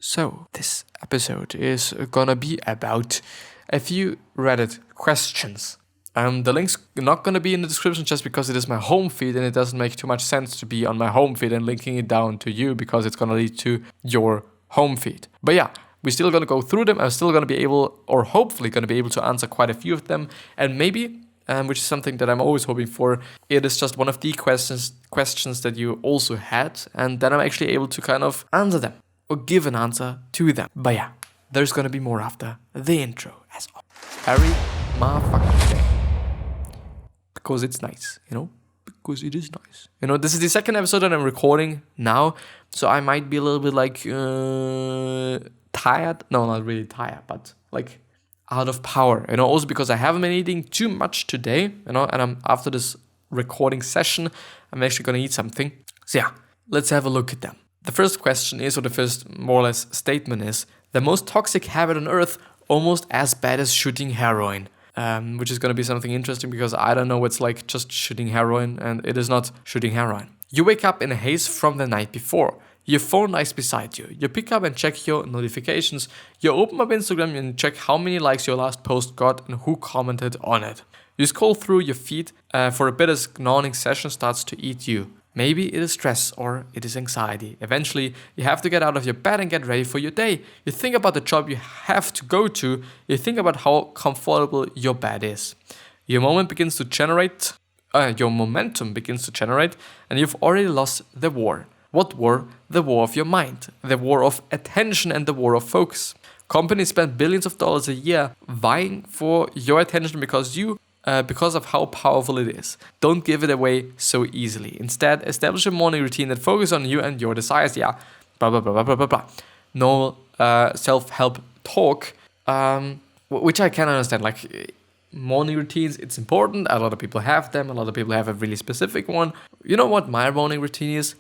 So, this episode is gonna be about a few Reddit questions. The link's not gonna be in the description just because it is my home feed and it doesn't make too much sense to be on my home feed and linking it down to you because it's gonna lead to your home feed. But yeah, we're still gonna go through them. I'm still gonna be able, or hopefully gonna be able to answer quite a few of them. And maybe, which is something that I'm always hoping for, it is just one of the questions that you also had, and then I'm actually able to kind of answer them or give an answer to them. But yeah, there's gonna be more after the intro, as always. Every motherfucking day. Because it's nice, Because it is nice. This is the second episode that I'm recording now, so I might be a little bit tired. No, not really tired, but out of power. Also because I haven't been eating too much today, and I'm after this recording session, I'm actually gonna eat something. So yeah, let's have a look at them. The first question is, or the first more or less statement is, the most toxic habit on earth, almost as bad as shooting heroin. Which is going to be something interesting because I don't know what's like just shooting heroin, and it is not shooting heroin. You wake up in a haze from the night before. Your phone lies beside you. You pick up and check your notifications. You open up Instagram and check how many likes your last post got and who commented on it. You scroll through your feed for a bit as gnawing session starts to eat you. Maybe it is stress or it is anxiety. Eventually, you have to get out of your bed and get ready for your day. You think about the job you have to go to. You think about how comfortable your bed is. Your momentum begins to generate, and you've already lost the war. What war? The war of your mind, the war of attention, and the war of focus. Companies spend billions of dollars a year vying for your attention because of how powerful it is. Don't give it away so easily. Instead, establish a morning routine that focuses on you and your desires. Yeah, blah, blah, blah, blah, blah, blah, blah. Normal self-help talk, which I can understand. Morning routines, it's important. A lot of people have them. A lot of people have a really specific one. You know what my morning routine is?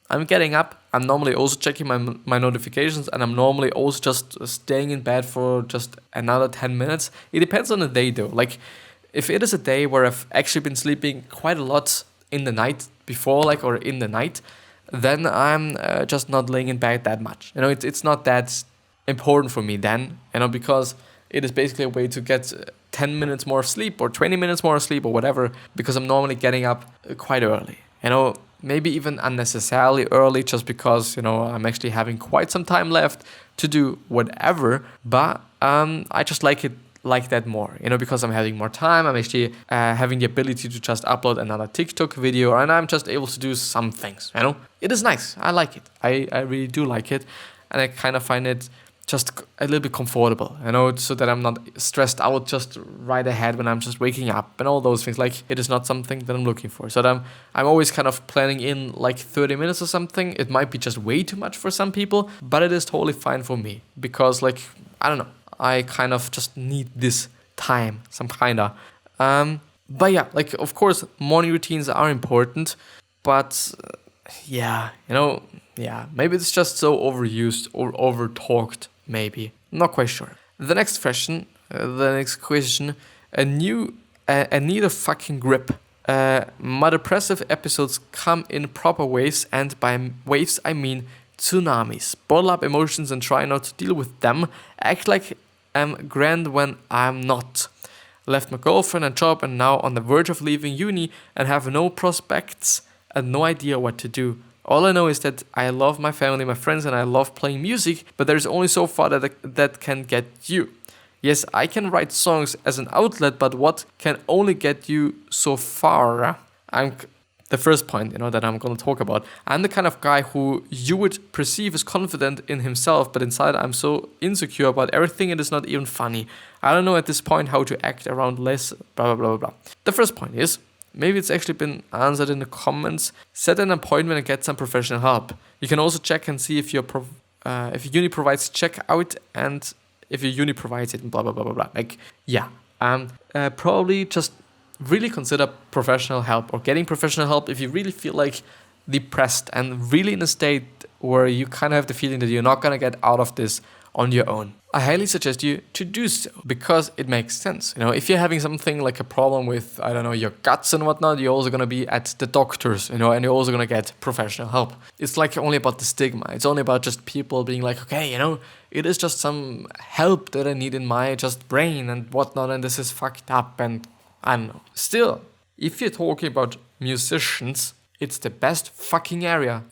I'm getting up. I'm normally also checking my notifications, and I'm normally also just staying in bed for just another 10 minutes. It depends on the day, though. If it is a day where I've actually been sleeping quite a lot in the night before, or in the night, then I'm just not laying in bed that much. It's not that important for me then, because it is basically a way to get 10 minutes more sleep or 20 minutes more sleep or whatever, because I'm normally getting up quite early. Maybe even unnecessarily early just because, I'm actually having quite some time left to do whatever, but I just like it like that more, because I'm having more time. I'm actually having the ability to just upload another TikTok video, and I'm just able to do some things, It is nice. I like it. I really do like it, and I kind of find it just a little bit comfortable, so that I'm not stressed out just right ahead when I'm just waking up and all those things. It is not something that I'm looking for. So that I'm always kind of planning in 30 minutes or something. It might be just way too much for some people, but it is totally fine for me because I don't know. I kind of just need this time, some kinda. But yeah, of course, morning routines are important, but maybe it's just so overused or over-talked, maybe. Not quite sure. The next question, a need of fucking grip. My depressive episodes come in proper waves, and by waves I mean tsunamis. Bottle up emotions and try not to deal with them. Act like I'm grand when I'm not. Left my girlfriend and job and now on the verge of leaving uni and have no prospects and no idea what to do. All I know is that I love my family, my friends, and I love playing music, but there's only so far that can get you. Yes, I can write songs as an outlet, but what can only get you so far? The first point, that I'm going to talk about. I'm the kind of guy who you would perceive as confident in himself, but inside I'm so insecure about everything it is not even funny. I don't know at this point how to act around less, blah, blah, blah, blah. The first point is, maybe it's actually been answered in the comments. Set an appointment and get some professional help. You can also check and see if your uni provides checkout and if your uni provides it and blah, blah, blah, blah, blah. Probably just really consider professional help or getting professional help if you really feel like depressed and really in a state where you kind of have the feeling that you're not going to get out of this on your own, I highly suggest you to do so because it makes sense. If you're having something like a problem with, I don't know, your guts and whatnot, you're also going to be at the doctors, and you're also going to get professional help. It's like only about the stigma. It's only about just people being like, okay, it is just some help that I need in my just brain and whatnot, and this is fucked up, and I don't know. Still, if you're talking about musicians, it's the best fucking era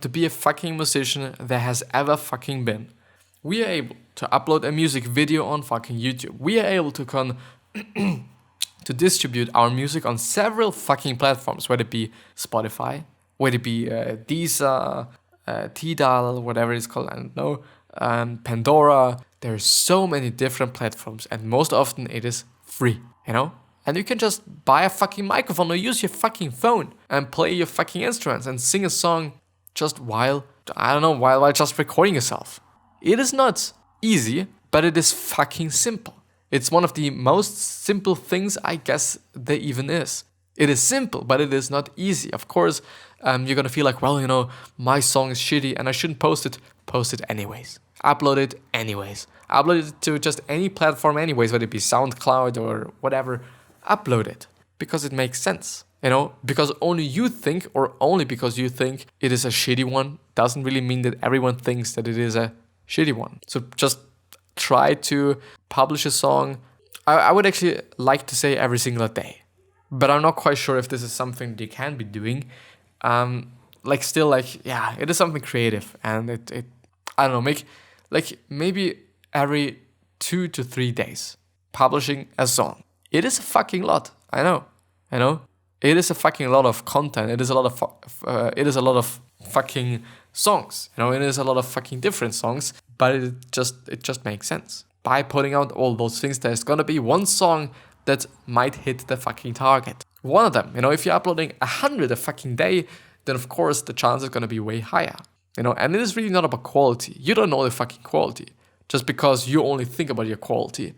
to be a fucking musician there has ever fucking been. We are able to upload a music video on fucking YouTube. We are able to to distribute our music on several fucking platforms, whether it be Spotify, whether it be Deezer, Tidal, whatever it's called, I don't know, Pandora. There's so many different platforms, and most often it is free, And you can just buy a fucking microphone or use your fucking phone and play your fucking instruments and sing a song just while just recording yourself. It is not easy, but it is fucking simple. It's one of the most simple things I guess there even is. It is simple, but it is not easy. Of course, you're gonna feel like, my song is shitty and I shouldn't post it. Post it anyways. Upload it anyways. Upload it to just any platform anyways, whether it be SoundCloud or whatever. Upload it because it makes sense. Because only you think, or only because you think it is a shitty one, doesn't really mean that everyone thinks that it is a shitty one. So just try to publish a song. I would actually like to say every single day, but I'm not quite sure if this is something that you can be doing. It is something creative, and it I don't know, maybe every 2 to 3 days publishing a song. It is a fucking lot. I know. It is a fucking lot of content. It is a lot of fucking songs. It is a lot of fucking different songs, but it just makes sense. By putting out all those things, there's gonna be one song that might hit the fucking target. One of them, if you're uploading 100 a fucking day, then of course the chance is gonna be way higher. And it is really not about quality. You don't know the fucking quality just because you only think about your quality,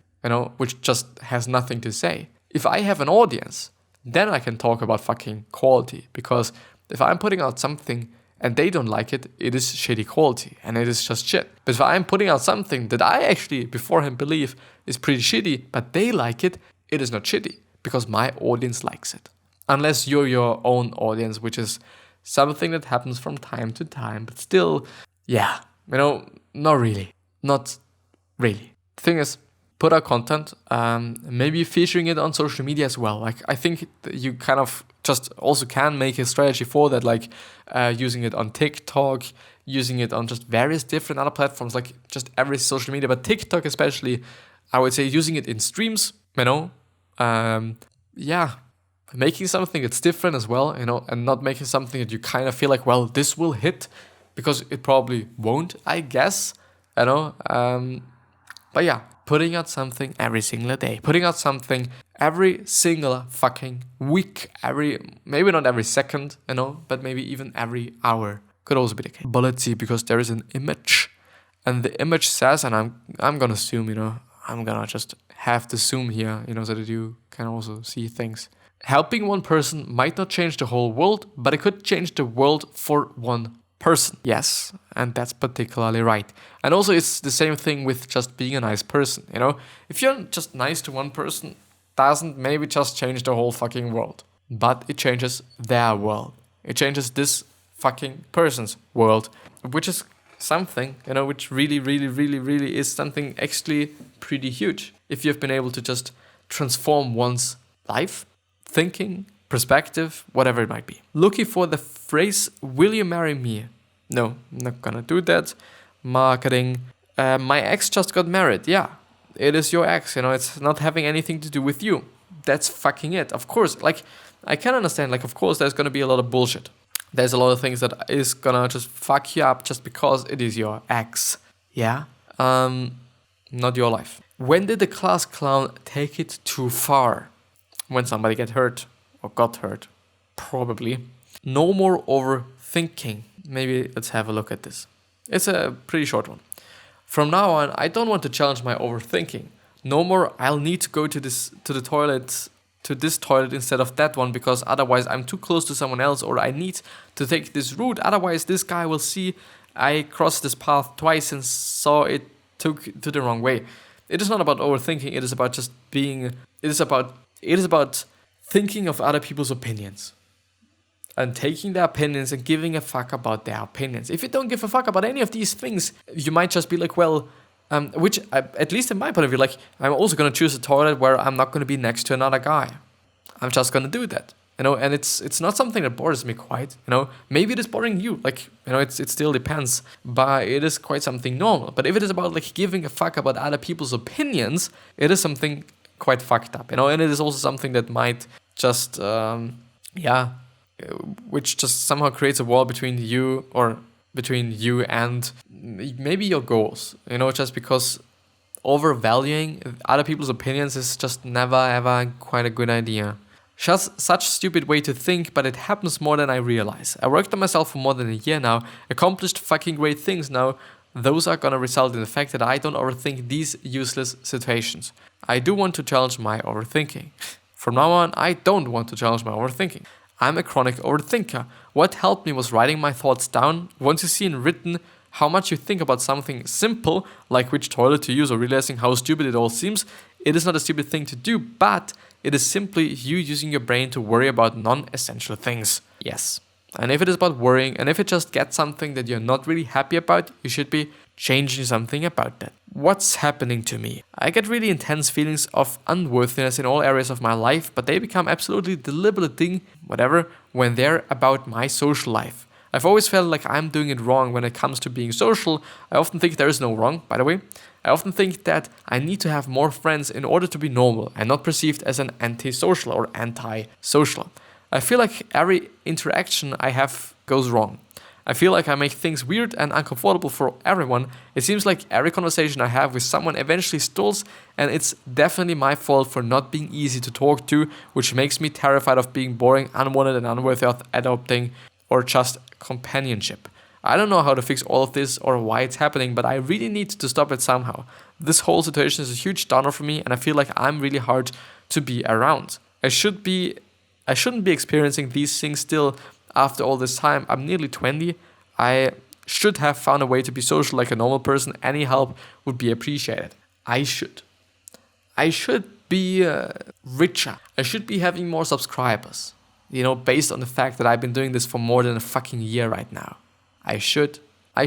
which just has nothing to say. If I have an audience, then I can talk about fucking quality, because if I'm putting out something and they don't like it, it is shitty quality and it is just shit. But if I'm putting out something that I actually beforehand believe is pretty shitty, but they like it, it is not shitty because my audience likes it. Unless you're your own audience, which is something that happens from time to time, but still, not really. Not really. The thing is, put out content, maybe featuring it on social media as well. I think that you kind of just also can make a strategy for that, using it on TikTok, using it on just various different other platforms, just every social media, but TikTok especially, I would say using it in streams, making something that's different as well, and not making something that you kind of feel like, this will hit, because it probably won't, I guess, but yeah, putting out something every single day, putting out something every single fucking week, maybe not every second, but maybe even every hour could also be the case. But let's see, because there is an image, and the image says, and I'm gonna zoom, I'm gonna just have to zoom here, so that you can also see things. Helping one person might not change the whole world, but it could change the world for one person. Yes, and that's particularly right. And also it's the same thing with just being a nice person, If you're just nice to one person, doesn't maybe just change the whole fucking world, but it changes their world. It changes this fucking person's world, which is something, which really, really, really, really is something actually pretty huge. If you've been able to just transform one's life, thinking, perspective, whatever it might be. Looking for the phrase, will you marry me? No, I'm not gonna do that. Marketing. My ex just got married. Yeah, it is your ex, it's not having anything to do with you. That's fucking it. Of course, I can understand, of course there's gonna be a lot of bullshit. There's a lot of things that is gonna just fuck you up just because it is your ex. Yeah? Not your life. When did the class clown take it too far? When somebody got hurt. Probably. No more overthinking. Maybe let's have a look at this. It's a pretty short one. From now on, I don't want to challenge my overthinking. No more I'll need to go to the to this toilet instead of that one because otherwise I'm too close to someone else, or I need to take this route. Otherwise, this guy will see I crossed this path twice and saw it took to the wrong way. It is not about overthinking. It is about just being. It is about thinking of other people's opinions and taking their opinions and giving a fuck about their opinions. If you don't give a fuck about any of these things, you might just be like, well, which at least in my point of view, like I'm also gonna choose a toilet where I'm not gonna be next to another guy. I'm just gonna do that, and it's not something that bothers me quite, Maybe it is bothering you, like, it still depends, but it is quite something normal. But if it is about like giving a fuck about other people's opinions, it is something quite fucked up, and it is also something that might just, which just somehow creates a wall between you and maybe your goals, just because overvaluing other people's opinions is just never ever quite a good idea. Just such a stupid way to think, but it happens more than I realize. I worked on myself for more than a year now, accomplished fucking great things now. Those are gonna result in the fact that I don't overthink these useless situations. I do want to challenge my overthinking. From now on, I don't want to challenge my overthinking. I'm a chronic overthinker. What helped me was writing my thoughts down. Once you see in written how much you think about something simple, like which toilet to use, or realizing how stupid it all seems, it is not a stupid thing to do, but it is simply you using your brain to worry about non-essential things. Yes. And if it is about worrying, and if it just gets something that you're not really happy about, you should be changing something about that. What's happening to me? I get really intense feelings of unworthiness in all areas of my life, but they become absolutely debilitating, when they're about my social life. I've always felt like I'm doing it wrong when it comes to being social. I often think there is no wrong, by the way. I often think that I need to have more friends in order to be normal and not perceived as an antisocial or anti-social. I feel like every interaction I have goes wrong. I feel like I make things weird and uncomfortable for everyone. It seems like every conversation I have with someone eventually stalls, and it's definitely my fault for not being easy to talk to, which makes me terrified of being boring, unwanted, and unworthy of adopting or just companionship. I don't know how to fix all of this or why it's happening, but I really need to stop it somehow. This whole situation is a huge downer for me, and I feel like I'm really hard to be around. I shouldn't be experiencing these things still after all this time. I'm nearly 20. I should have found a way to be social like a normal person. Any help would be appreciated. I should be richer. I should be having more subscribers. Based on the fact that I've been doing this for more than a fucking year right now. I should do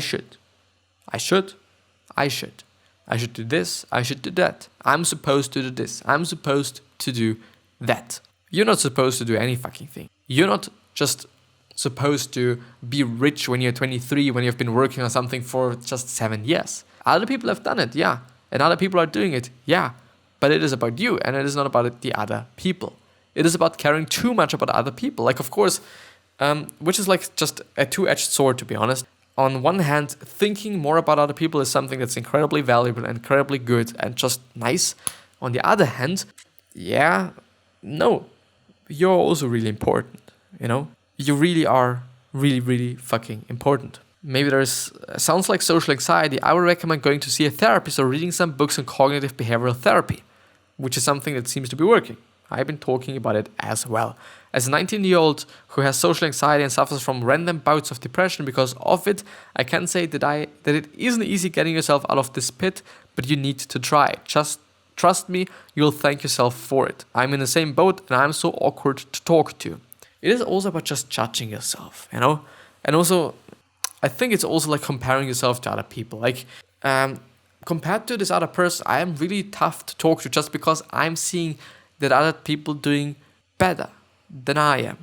this, I should do that. I'm supposed to do this, I'm supposed to do that. You're not supposed to do any fucking thing. You're not just supposed to be rich when you're 23, when you've been working on something for just 7 years. Other people have done it, yeah. And other people are doing it, yeah. But it is about you, and it is not about the other people. It is about caring too much about other people. Like, of course, which is like just a two-edged sword, to be honest. On one hand, thinking more about other people is something that's incredibly valuable and incredibly good and just nice. On the other hand, you're also really important, You really are really, really fucking important. Maybe sounds like social anxiety. I would recommend going to see a therapist or reading some books on cognitive behavioral therapy, which is something that seems to be working. I've been talking about it as well. As a 19-year-old who has social anxiety and suffers from random bouts of depression because of it, I can say that it isn't easy getting yourself out of this pit, but you need to try. Just trust me, you'll thank yourself for it. I'm in the same boat and I'm so awkward to talk to. It is also about just judging yourself, And also, I think it's also like comparing yourself to other people. Like, compared to this other person, I am really tough to talk to just because I'm seeing that other people doing better than I am.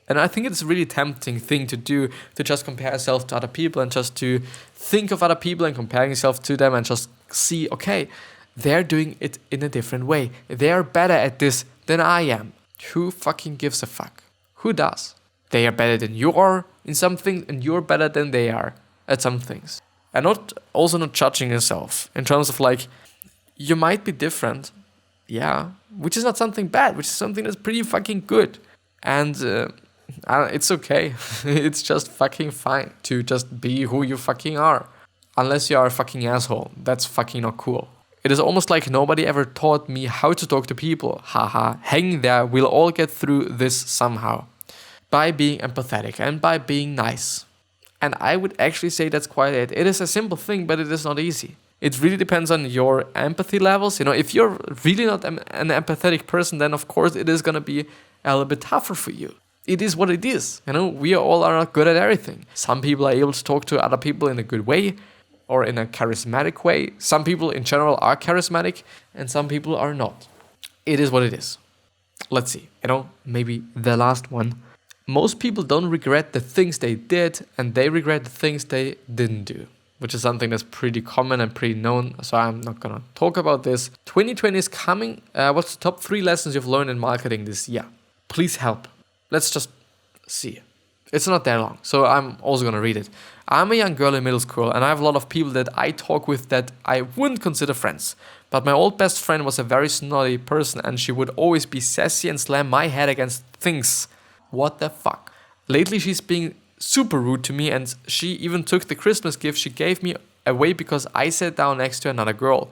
And I think it's a really tempting thing to do, to just compare yourself to other people and just to think of other people and comparing yourself to them and just see, okay, they're doing it in a different way. They're better at this than I am. Who fucking gives a fuck? Who does? They are better than you are in some things and you're better than they are at some things. And not judging yourself in terms of like, you might be different. Yeah, which is not something bad, which is something that's pretty fucking good. And it's okay. It's just fucking fine to just be who you fucking are. Unless you are a fucking asshole. That's fucking not cool. It is almost like nobody ever taught me how to talk to people. Haha, hang there, we'll all get through this somehow. By being empathetic and by being nice. And I would actually say that's quite it. It is a simple thing, but it is not easy. It really depends on your empathy levels. If you're really not an empathetic person, then of course it is going to be a little bit tougher for you. It is what it is. We all are not good at everything. Some people are able to talk to other people in a good way or in a charismatic way. Some people in general are charismatic and some people are not. It is what it is. Let's see. Maybe the last one. Most people don't regret the things they did and they regret the things they didn't do, which is something that's pretty common and pretty known, so I'm not going to talk about this. 2020 is coming. What's the top 3 lessons you've learned in marketing this year? Please help. Let's just see. It's not that long, so I'm also going to read it. I'm a young girl in middle school and I have a lot of people that I talk with that I wouldn't consider friends. But my old best friend was a very snotty person and she would always be sassy and slam my head against things. What the fuck? Lately she's being super rude to me and she even took the Christmas gift she gave me away because I sat down next to another girl.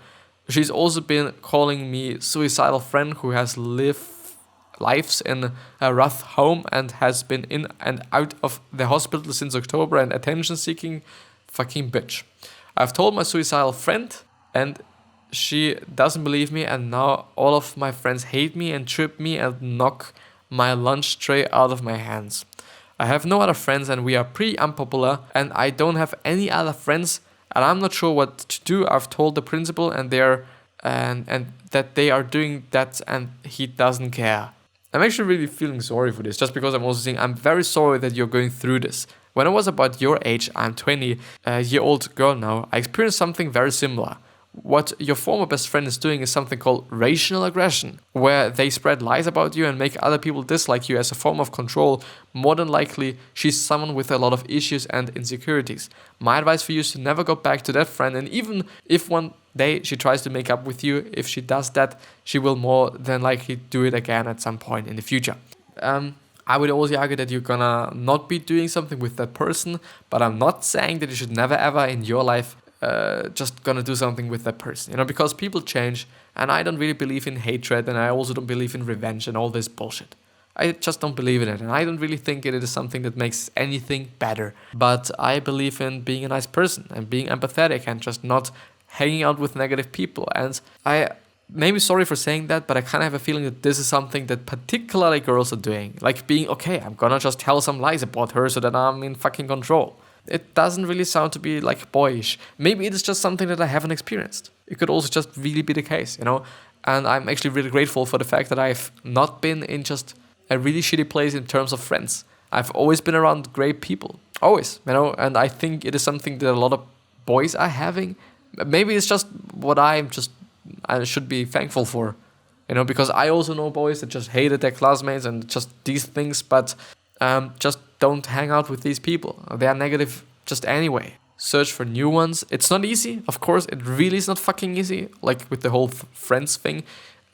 She's also been calling me suicidal friend who has lives in a rough home and has been in and out of the hospital since October and attention seeking fucking bitch. I've told my suicidal friend and she doesn't believe me and now all of my friends hate me and trip me and knock my lunch tray out of my hands. I have no other friends and we are pretty unpopular and I don't have any other friends and I'm not sure what to do. I've told the principal and that they are doing that and he doesn't care. I'm actually really feeling sorry for this just because I'm also saying I'm very sorry that you're going through this. When I was about your age, I'm 20-year-old girl now, I experienced something very similar. What your former best friend is doing is something called racial aggression, where they spread lies about you and make other people dislike you as a form of control. More than likely, she's someone with a lot of issues and insecurities. My advice for you is to never go back to that friend, and even if one day she tries to make up with you, if she does that, she will more than likely do it again at some point in the future. I would also argue that you're gonna not be doing something with that person, but I'm not saying that you should never ever in your life just gonna do something with that person, because people change and I don't really believe in hatred and I also don't believe in revenge and all this bullshit. I just don't believe in it and I don't really think it is something that makes anything better. But I believe in being a nice person and being empathetic and just not hanging out with negative people. And I maybe sorry for saying that, but I kind of have a feeling that this is something that particularly girls are doing. Like being, okay, I'm gonna just tell some lies about her so that I'm in fucking control. It doesn't really sound to be like boyish. Maybe it is just something that I haven't experienced. It could also just really be the case, And I'm actually really grateful for the fact that I've not been in just a really shitty place in terms of friends. I've always been around great people. Always, And I think it is something that a lot of boys are having. Maybe it's just what I should be thankful for. Because I also know boys that just hated their classmates and just these things, but just don't hang out with these people. They are negative just anyway. Search for new ones. It's not easy, of course. It really is not fucking easy, like with the whole friends thing.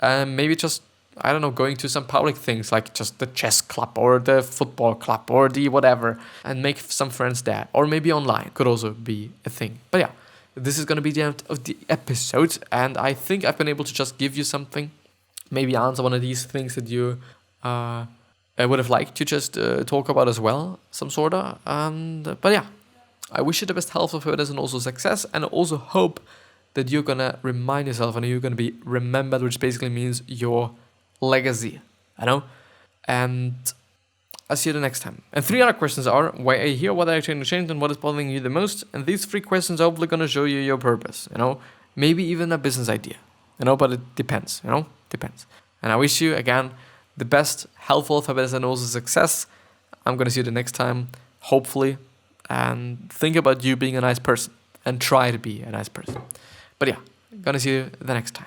Maybe just, I don't know, going to some public things like just the chess club or the football club or the whatever and make some friends there. Or maybe online could also be a thing. But yeah, this is going to be the end of the episode. And I think I've been able to just give you something. Maybe answer one of these things that you I would have liked to just talk about as well, some sort of. But yeah, I wish you the best health of happiness and also success, and I also hope that you're gonna remind yourself and you're gonna be remembered, which basically means your legacy, And I'll see you the next time. And 3 other questions are: why are you here? What are you trying to change? And what is bothering you the most? And these 3 questions are hopefully gonna show you your purpose. Maybe even a business idea. But it depends. Depends. And I wish you again the best health, happiness, and also success. I'm going to see you the next time, hopefully. And think about you being a nice person. And try to be a nice person. But yeah, going to see you the next time.